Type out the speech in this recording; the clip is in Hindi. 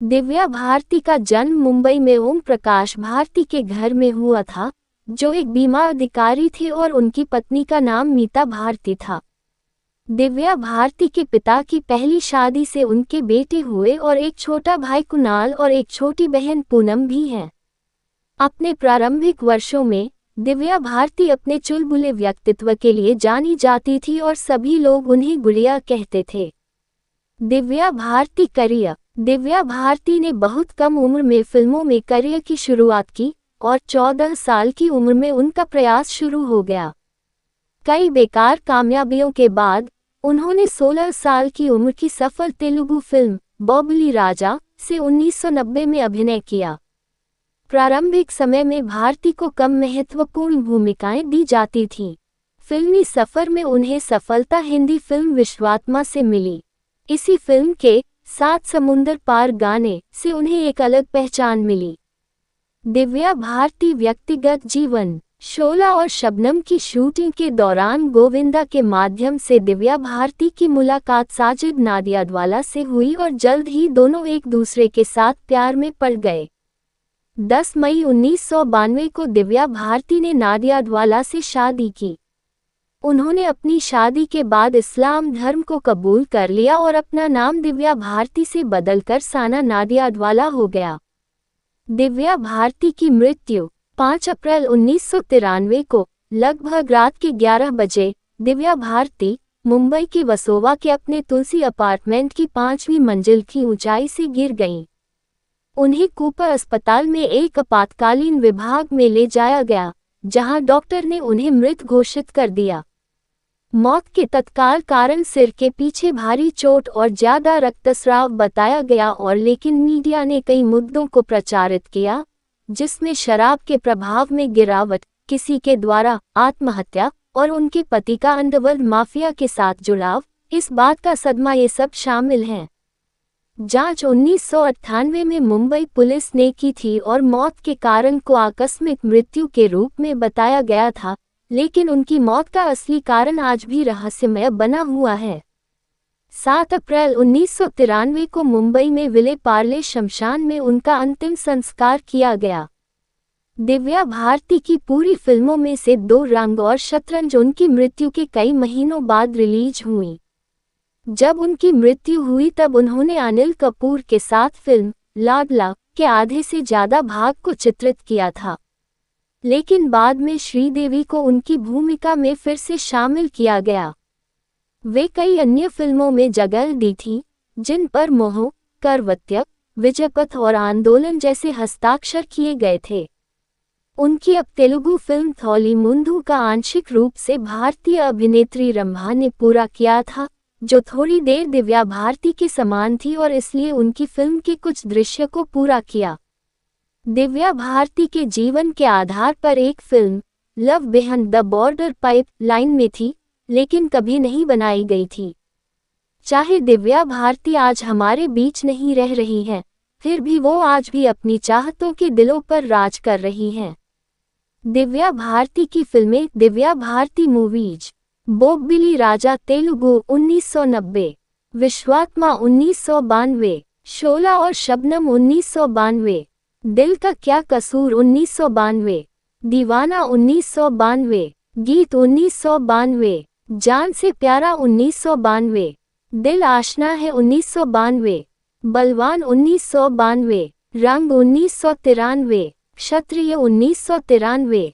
दिव्या भारती का जन्म मुंबई में ओम प्रकाश भारती के घर में हुआ था, जो एक बीमा अधिकारी थे और उनकी पत्नी का नाम मीता भारती था। दिव्या भारती के पिता की पहली शादी से उनके बेटे हुए और एक छोटा भाई कुणाल और एक छोटी बहन पूनम भी हैं। अपने प्रारंभिक वर्षों में दिव्या भारती अपने चुलबुले व्यक्तित्व के लिए जानी जाती थी और सभी लोग उन्हें गुड़िया कहते थे। दिव्या भारती करियर। दिव्या भारती ने बहुत कम उम्र में फिल्मों में करियर की शुरुआत की और 14 साल की उम्र में उनका प्रयास शुरू हो गया। कई बेकार कामयाबियों के बाद उन्होंने 16 साल की उम्र की सफल तेलुगु फिल्म बोबली राजा से 1990 में अभिनय किया। प्रारंभिक समय में भारती को कम महत्वपूर्ण भूमिकाएं दी जाती थीं। फिल्मी सफर में उन्हें सफलता हिंदी फिल्म विश्वात्मा से मिली। इसी फिल्म के सात समुंदर पार गाने से उन्हें एक अलग पहचान मिली। दिव्या भारती व्यक्तिगत जीवन। शोला और शबनम की शूटिंग के दौरान गोविंदा के माध्यम से दिव्या भारती की मुलाकात साजिद नाडियाडवाला से हुई और जल्द ही दोनों एक दूसरे के साथ प्यार में पड़ गए। 10 मई 1992 को दिव्या भारती ने नाडियाडवाला से शादी की। उन्होंने अपनी शादी के बाद इस्लाम धर्म को कबूल कर लिया और अपना नाम दिव्या भारती से बदलकर साना नाडियाडवाला हो गया। दिव्या भारती की मृत्यु 5 अप्रैल 1993 को लगभग रात के 11 बजे दिव्या भारती मुंबई के वसोवा के अपने तुलसी अपार्टमेंट की 5वीं मंजिल की ऊंचाई से गिर गईं। उन्हें कूपर अस्पताल में एक आपातकालीन विभाग में ले जाया गया, जहां डॉक्टर ने उन्हें मृत घोषित कर दिया। मौत के तत्काल कारण सिर के पीछे भारी चोट और ज्यादा रक्तस्राव बताया गया और लेकिन मीडिया ने कई मुद्दों को प्रचारित किया, जिसमें शराब के प्रभाव में गिरावट, किसी के द्वारा आत्महत्या और उनके पति का अंडरवर्ल्ड माफिया के साथ जुड़ाव, इस बात का सदमा, ये सब शामिल हैं। जांच 1998 में मुंबई पुलिस ने की थी और मौत के कारण को आकस्मिक मृत्यु के रूप में बताया गया था, लेकिन उनकी मौत का असली कारण आज भी रहस्यमय बना हुआ है। 7 अप्रैल 1993 को मुंबई में विले पार्ले शमशान में उनका अंतिम संस्कार किया गया। दिव्या भारती की पूरी फिल्मों में से 2 रंग और शतरंज उनकी मृत्यु के कई महीनों बाद रिलीज हुई। जब उनकी मृत्यु हुई तब उन्होंने अनिल कपूर के साथ फिल्म लाडला के आधे से ज्यादा भाग को चित्रित किया था, लेकिन बाद में श्रीदेवी को उनकी भूमिका में फिर से शामिल किया गया। वे कई अन्य फिल्मों में जगह दी थी, जिन पर मोह, करवत्य, विजयपथ और आंदोलन जैसे हस्ताक्षर किए गए थे। उनकी अब तेलुगु फिल्म थोली मुंदु का आंशिक रूप से भारतीय अभिनेत्री रंभा ने पूरा किया था, जो थोड़ी देर दिव्या भारती के समान थी और इसलिए उनकी फिल्म के कुछ दृश्य को पूरा किया। दिव्या भारती के जीवन के आधार पर एक film love behind the border pipe line में थी, लेकिन कभी नहीं बनाई गई थी। चाहे दिव्या भारती आज हमारे बीच नहीं रह रही हैं, फिर भी वो आज भी अपनी चाहतों के दिलों पर राज कर रही हैं। दिव्या भारती की फिल्में। दिव्या भारती मूवीज। बोबबिली राजा तेलुगु 1990, विश्वात्मा 1992, शोला और शबनम 1992, दिल का क्या कसूर 1992, दीवाना 1992, गीत 1992, जान से प्यारा 1992, दिल आशना है 1992, बलवान 1992, रंग 1993, क्षत्रिय 1993,